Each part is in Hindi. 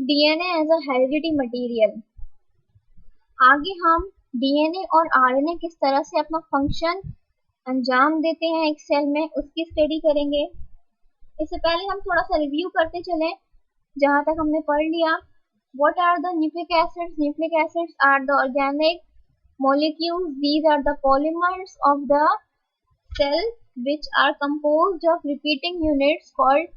DNA as a heredity material. आगे हम डीएनए और आरएनए किस तरह से अपना फंक्शन अंजाम देते हैं एक सेल में, उसकी स्टडी करेंगे। इससे पहले हम थोड़ा सा रिव्यू करते चलें जहां तक हमने पढ़ लिया। What are the nucleic acids? Nucleic acids are the organic molecules. These are the polymers of the cell which are composed of repeating units called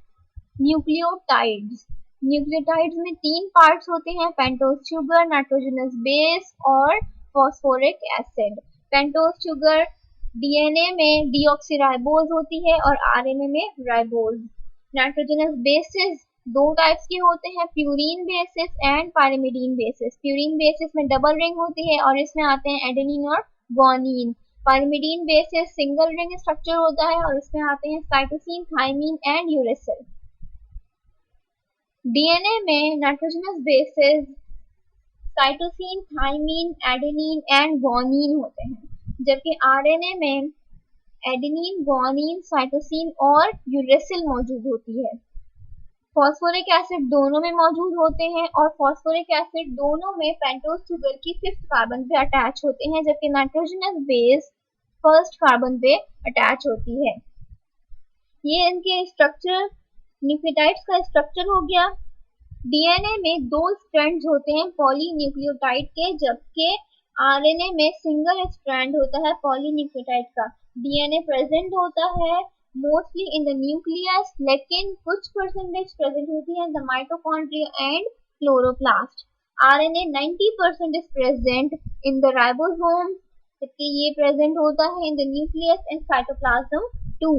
nucleotides. Nucleotides में तीन पार्ट्स होते हैं, पेंटोज शुगर, नाइट्रोजनस बेस और phosphoric acid. Pentose sugar DNA में डीऑक्सीराइबोज होती है और आरएनए में राइबोज। नाइट्रोजनस बेसिस दो टाइप्स के होते हैं, purine basis and pyrimidine basis. Purine basis में डबल रिंग होती है और इसमें आते हैं एडेनिन और guanine. Pyrimidine basis single ring structure होता है और इसमें आते हैं cytosine, thymine and uracil. DNA में nitrogenous bases cytosine, thymine, adenine and guanine होते हैं, जबकि आरएनए में एडेनिन, गुआनिन, साइटोसिन और यूरेसिल मौजूद होती है। फॉस्फोरिक एसिड दोनों में मौजूद होते हैं और फॉस्फोरिक एसिड दोनों में पेंटोज शुगर की 5th कार्बन पे अटैच होते हैं, जबकि नाइट्रोजनस बेस 1st कार्बन पे अटैच होती है। ये इनके स्ट्रक्चर, न्यूक्लियोटाइड्स का स्ट्रक्चर हो गया। डीएनए में दो स्ट्रैंड्स होते हैं पॉलीन्यूक्लियोटाइड के, जबकि आरएनए में सिंगल स्ट्रैंड होता है पॉलीन्यूक्लियोटाइड का। डीएनए प्रेजेंट होता है मोस्टली इन द न्यूक्लियस, लेकिन कुछ परसेंटेज प्रेजेंट होती है in the mitochondria and chloroplast. RNA 90% is present in the ribosome, जबकि ये प्रेजेंट होता है in the nucleus and cytoplasm too.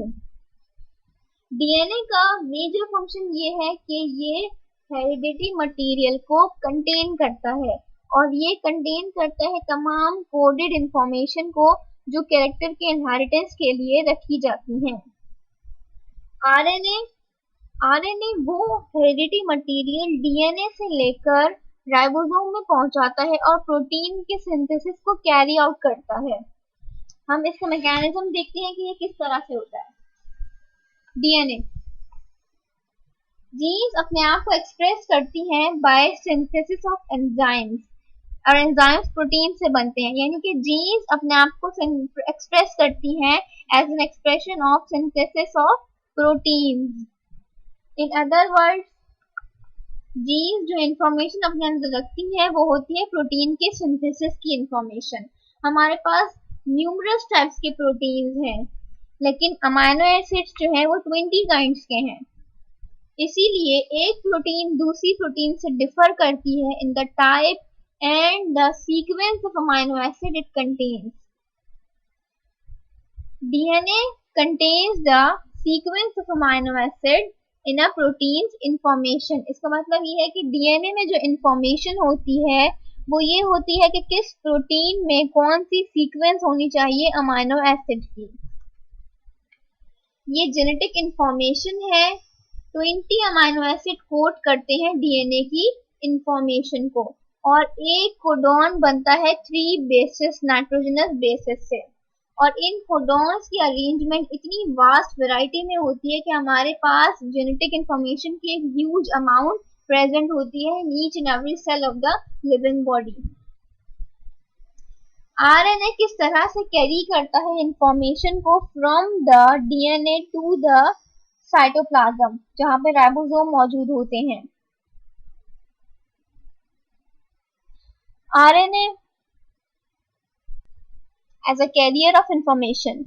DNA का मेजर फंक्शन ये है कि ये हेरिडिटी मटेरियल को कंटेन करता है और ये कंटेन करता है तमाम कोडेड इंफॉर्मेशन को जो कैरेक्टर के इनहेरिटेंस के लिए रखी जाती हैं। आरएनए वो हेरिडिटी मटेरियल डीएनए से लेकर राइबोसोम में पहुंचाता है और प्रोटीन के सिंथेसिस को कैरी आउट करता है। हम इसका मैकेनिज्म देखते हैं कि ये किस तरह से होता है। डीएनए जीन्स अपने आप को एक्सप्रेस करती हैं बाय सिंथेसिस ऑफ एंजाइम्स, और एंजाइम्स प्रोटीन से बनते हैं, यानी कि जीन्स अपने आप को एक्सप्रेस करती हैं as an expression of synthesis of proteins. In other words, genes जो इंफॉर्मेशन अपने अंदर रखती है वो होती है प्रोटीन के सिंथेसिस की इंफॉर्मेशन। हमारे पास न्यूमरस टाइप्स के प्रोटीन्स हैं, लेकिन अमाइनो एसिड्स जो है वो 20 काइंड्स के हैं। इसीलिए एक प्रोटीन दूसरी प्रोटीन से डिफर करती है in the type and the sequence of amino acid it contains. DNA contains the sequence of amino acid in a proteins information. इसका मतलब ये है कि डीएनए में जो इंफॉर्मेशन होती है वो ये होती है कि किस प्रोटीन में कौन सी सीक्वेंस होनी चाहिए अमाइनो एसिड की। ये जेनेटिक इंफॉर्मेशन है। 20 अमाइनो एसिड कोड करते हैं डीएनए की इंफॉर्मेशन को, और एक कोडॉन बनता है 3 बेसिस नाइट्रोजनस बेसिस से। और इन कोडॉन्स की अरेंजमेंट इतनी वास्ट वैरायटी में होती है कि हमारे पास जेनेटिक इंफॉर्मेशन की एक ह्यूज अमाउंट प्रेजेंट होती है in each and every cell of the living body. RNA किस तरह से कैरी करता है इंफॉर्मेशन को from the DNA to the cytoplasm, जहां पे राइबोसोम मौजूद होते हैं। RNA as a carrier of information.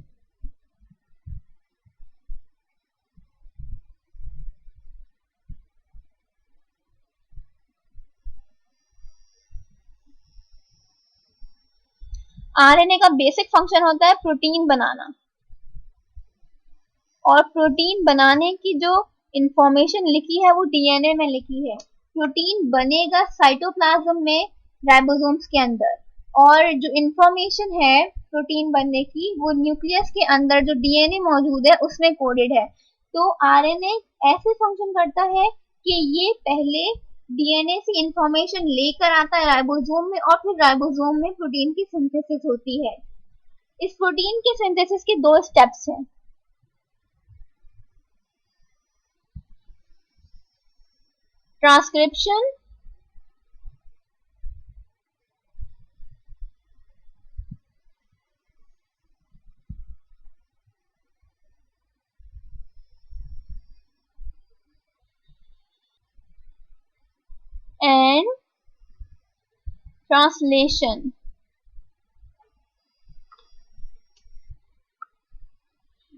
RNA का बेसिक फंक्शन होता है प्रोटीन बनाना, और प्रोटीन बनाने की जो इंफॉर्मेशन लिखी है वो डीएनए में लिखी है। प्रोटीन बनेगा साइटोप्लाज्म में राइबोसोम्स के अंदर, और जो इंफॉर्मेशन है प्रोटीन बनने की वो न्यूक्लियस के अंदर जो डीएनए मौजूद है उसमें कोडेड है। तो आरएनए ऐसे फंक्शन करता है कि ये पहले डीएनए से इंफॉर्मेशन लेकर आता है राइबोसोम में, और फिर राइबोसोम में प्रोटीन की सिंथेसिस होती है। इस प्रोटीन के सिंथेसिस के 2 स्टेप्स हैं। Transcription translation.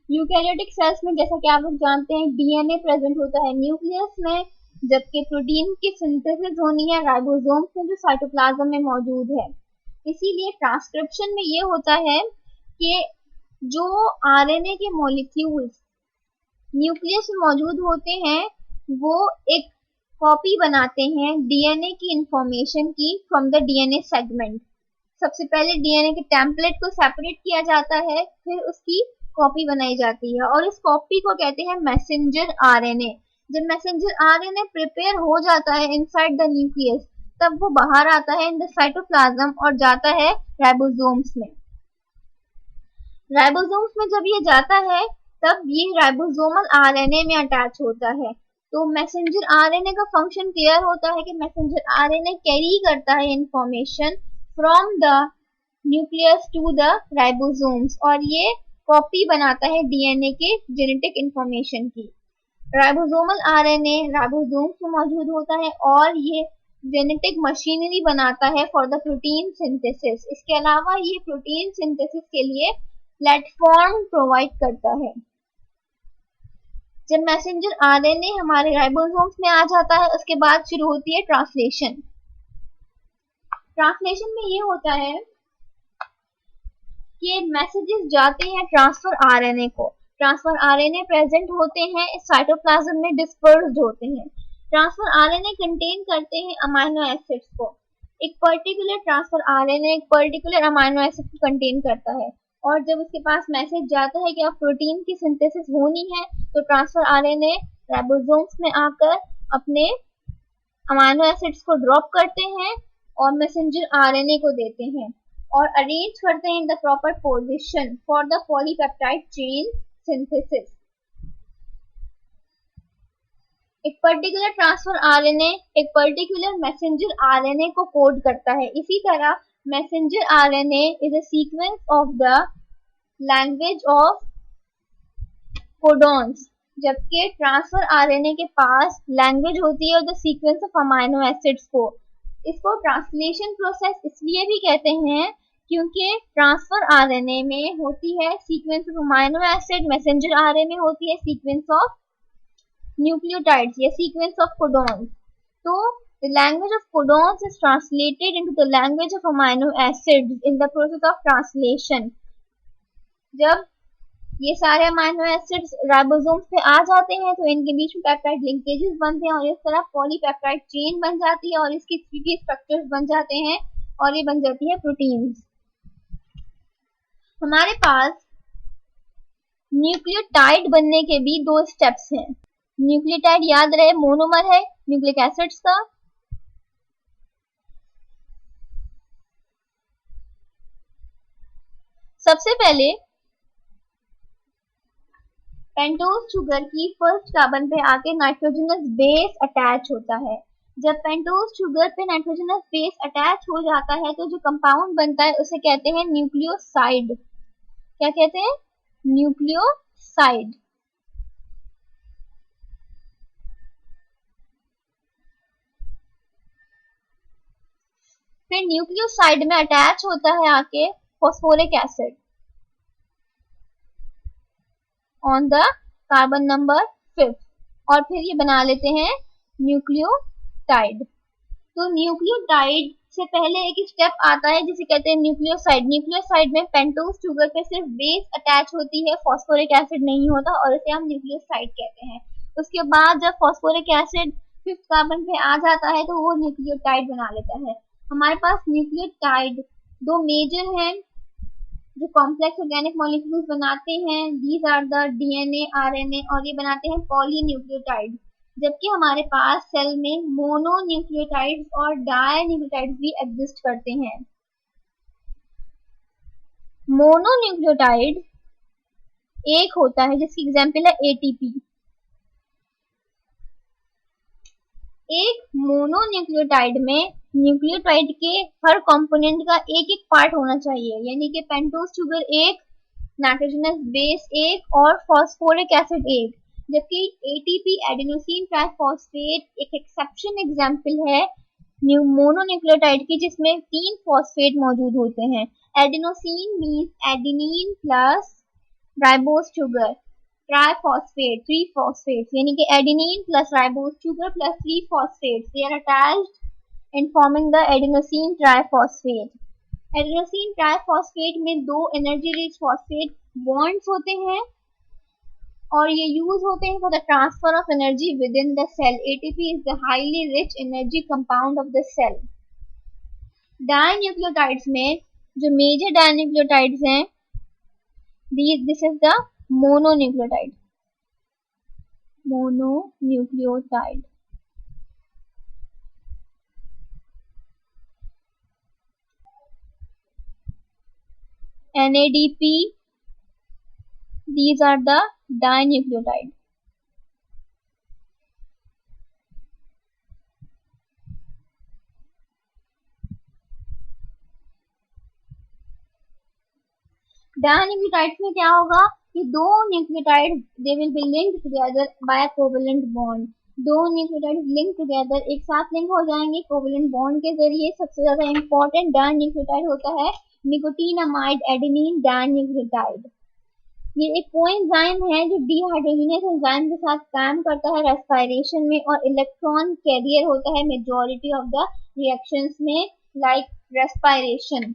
यूकैरियोटिक सेल्स में जैसा कि आप लोग जानते हैं डीएनए प्रेजेंट होता है न्यूक्लियस में, जबकि प्रोटीन की सिंथेसिस होनी है राइबोसोम में जो साइटोप्लाज्म में मौजूद है। इसीलिए ट्रांसक्रिप्शन में ये होता है कि जो आरएनए के मॉलिक्यूल्स न्यूक्लियस में मौजूद होते हैं वो एक कॉपी बनाते हैं डीएनए की इंफॉर्मेशन की फ्रॉम द डीएनए सेगमेंट। सबसे पहले डीएनए के टेम्पलेट को सेपरेट किया जाता है, फिर उसकी कॉपी बनाई जाती है और इस कॉपी को कहते हैं मैसेंजर आरएनए। जब मैसेंजर आरएनए प्रिपेयर हो जाता है इनसाइड द न्यूक्लियस, तब वो बाहर आता है इन द साइटोप्लाज्म और जाता है राइबोसोम्स में। राइबोसोम्स में जब ये जाता है तब ये राइबोसोमल आरएनए में अटैच होता है। तो मैसेंजर आरएनए का फंक्शन क्लियर होता है कि मैसेंजर आरएनए कैरी करता है information from the nucleus to the ribosomes और ये कॉपी बनाता है डीएनए के जेनेटिक इंफॉर्मेशन की। राइबोसोमल आरएनए राइबोसोम्स में मौजूद होता है और ये जेनेटिक मशीनरी बनाता है फॉर द प्रोटीन सिंथेसिस। इसके अलावा ये प्रोटीन सिंथेसिस के लिए प्लेटफॉर्म प्रोवाइड करता है। जब मैसेंजर आरएनए हमारे राइबोसोम्स में आ जाता है उसके बाद शुरू होती है ट्रांसलेशन। ट्रांसलेशन में ये होता है कि मैसेजेस जाते हैं ट्रांसफर आरएनए को। ट्रांसफर आरएनए प्रेजेंट होते हैं साइटोप्लाज्म में डिस्पर्स्ड होते हैं। ट्रांसफर आरएनए कंटेन करते हैं अमाइनो एसिड्स को। एक पर्टिकुलर ट्रांसफर आरएनए एक पर्टिकुलर अमाइनो एसिड को कंटेन करता है और जब उसके पास मैसेज जाता है कि अब प्रोटीन की सिंथेसिस होनी है तो ट्रांसफर आरएनए राइबोसोम्स में आकर अपने अमाइनो एसिड्स को ड्रॉप करते हैं और मैसेंजर आरएनए को देते हैं और अरेंज करते हैं in the proper position for the polypeptide chain synthesis. एक पर्टिकुलर ट्रांसफर आरएनए एक पर्टिकुलर मैसेंजर आरएनए को कोड करता है। इसी तरह messenger RNA is a sequence of the language of codons, जबकि ट्रांसफर आरएनए के पास लैंग्वेज होती है the sequence of amino acids को। इसको ट्रांसलेशन प्रोसेस इसलिए भी कहते हैं क्योंकि ट्रांसफर आरएनए में होती है sequence of amino acid, messenger RNA में होती है सीक्वेंस ऑफ न्यूक्लियोटाइड्स या सीक्वेंस ऑफ कोडॉन्स। तो the language of codons is translated into the language of amino acids in the process of translation। जब ये सारे अमाइनो एसिड्स राइबोसोम्स पे आ जाते हैं तो इनके बीच में पेप्टाइड लिंकेजेस बनते हैं और इस तरह पॉलीपेप्टाइड चेन बन जाती है और इसकी 3D स्ट्रक्चर्स बन जाते हैं और ये बन जाती है प्रोटीन्स। हमारे पास न्यूक्लियोटाइड बनने के भी 2 स्टेप्स हैं। न्यूक्लियोटाइड याद रहे मोनोमर है न्यूक्लिक एसिड्स का। सबसे पहले पेंटोज शुगर की फर्स्ट कार्बन पे आके नाइट्रोजनस बेस अटैच होता है। जब पेंटोज शुगर पे नाइट्रोजनस बेस अटैच हो जाता है तो जो कंपाउंड बनता है उसे कहते हैं न्यूक्लियोसाइड। क्या कहते हैं? न्यूक्लियोसाइड। फिर न्यूक्लियोसाइड में अटैच होता है आके phosphoric acid on the carbon number 5 और फिर ये बना लेते हैं न्यूक्लियोटाइड। तो न्यूक्लियोटाइड से पहले एक स्टेप आता है जिसे कहते हैं न्यूक्लियोसाइड। न्यूक्लियोसाइड में पेंटोज शुगर पे सिर्फ बेस अटैच होती है, फॉस्फोरिक एसिड नहीं होता और इसे हम न्यूक्लियोसाइड कहते हैं। उसके बाद जब फॉस्फोरिक एसिड 5th कार्बन पे आ जाता है तो वो न्यूक्लियोटाइड बना लेता है। हमारे पास न्यूक्लियोटाइड 2 मेजर हैं जो कॉम्प्लेक्स ऑर्गेनिक मॉलिक्यूल्स बनाते हैं। These are the DNA, RNA और ये बनाते हैं पॉलीन्यूक्लियोटाइड। जबकि हमारे पास सेल में मोनोन्यूक्लियोटाइड्स और डाइन्यूक्लियोटाइड्स भी एग्जिस्ट करते हैं। मोनोन्यूक्लियोटाइड एक होता है जिसकी एग्जांपल है एटीपी। एक मोनोन्यूक्लियोटाइड में न्यूक्लियोटाइड के हर कंपोनेंट का एक एक पार्ट होना चाहिए, यानी कि पेंटोज शुगर एक, नाइट्रोजनस बेस एक और फॉस्फोरिक एसिड एक। जबकि एटीपी एडेनोसिन ट्राइफॉस्फेट एक एक्सेप्शन एग्जांपल है मोनोन्यूक्लियोटाइड की, जिसमें 3 फॉस्फेट मौजूद होते हैं। Adenosine means adenine plus ribose sugar, triphosphate 3 phosphate, यानी कि adenine plus ribose sugar plus 3 phosphate, they are attached in forming the adenosine triphosphate. Adenosine triphosphate में 2 एनर्जी रिच फॉस्फेट बॉन्ड्स होते हैं और ये यूज होते हैं for the transfer of energy within the cell. ATP is the highly rich energy compound of the cell. Dinucleotides में जो मेजर डाइन्यूक्लियोटाइड्स हैं, this is the mononucleotide. Mononucleotide NADP, these are the dinucleotide. Dinucleotides में क्या होगा कि 2 nucleotide they will be linked together by covalent bond. 2 nucleotide link together, एक साथ लिंक हो जाएंगे कोवेलेंट बॉन्ड के जरिए। सबसे ज्यादा इंपॉर्टेंट डाइन्यूक्लियोटाइड होता है निकोटीनामाइड एडेनिन डाइन्यूक्लियोटाइड। ये एक कोएंजाइम है जो डिहाइड्रोजनेज एंजाइम के साथ काम करता है रेस्पिरेशन में और इलेक्ट्रॉन कैरियर होता है मेजॉरिटी ऑफ द रिएक्शंस में, लाइक रेस्पिरेशन।